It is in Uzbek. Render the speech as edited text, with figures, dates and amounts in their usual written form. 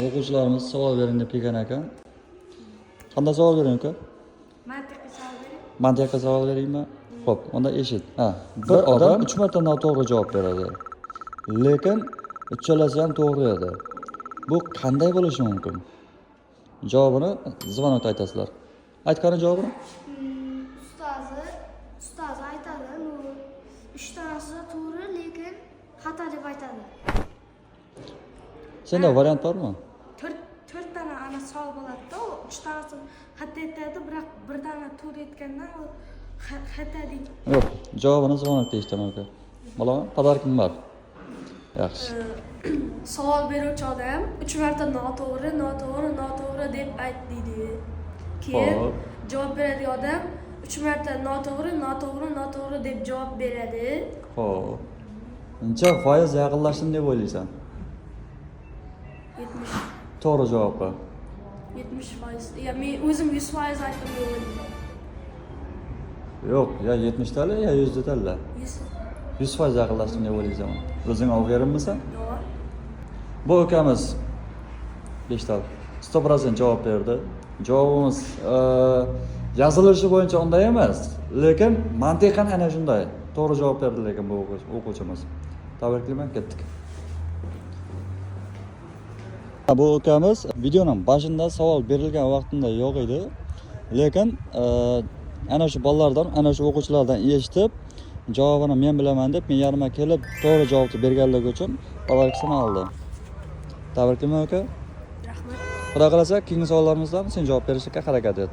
O'quvchilarimiz savol bering deb kelgan ekan. Qanday savol bering uka? Mantiqqa savol bering. Mantiqqa savol beringmi? Xo'p, unda eshit. Bir odam 3 marta noto'g'ri javob beradi. Lekin uchalasi ham to'g'ri edi. Bu qanday bo'lishi mumkin? Javobini zvonokda aytasizlar. Aytgani javobini? Ustozi aytadi, 3 tanasi to'g'ri, lekin xato deb aytadi. Senda variant bormi? 4 dana ana savol bo'ladi-da, 3 tanasi xato aytadi, biroq bir dana to'g'ri aytgandan u xato deydi. Yo'q, javobini zvonokda eshitaman uka. Malom, padarkim bor. Yaxshi. Savol beruvchi odam 3 marta noto'g'ri deb aytdi. Keyin javob beradigan odam 3 marta noto'g'ri deb javob beradi. Xo'p. Necha foiz yaqinlashdim deb o'ylaysan? 70. To'g'ri javobga. 70%. Ya men o'zim 100% aytdim deb o'ylayman. Yo'q, ya 70 tala ya 100 tala. 100% yaqinlashdim deb o'ylaysan. O'zing olganmisan? Yo'q. Bu ukamiz 5 tal 100% javob berdi. Javobimiz yozilishi bo'yicha unday emas, lekin mantiqan ana shunday. To'g'ri javob berdi lekin bu o'quvchimiz. Tabriklayman, ketdik. Bu ukamiz videoning boshida savol berilgan vaqtida yo'q edi, lekin ana shu bolalardan, ana shu o'quvchilardan eshitib, javobini men bilaman deb men yanima kelib to'g'ri javobni berganligi uchun pодаркasini oldi. Tabriklayman uka. Rahmat. Xudo qalasa keyingi savollarimizdan sen javob berishga harakat et.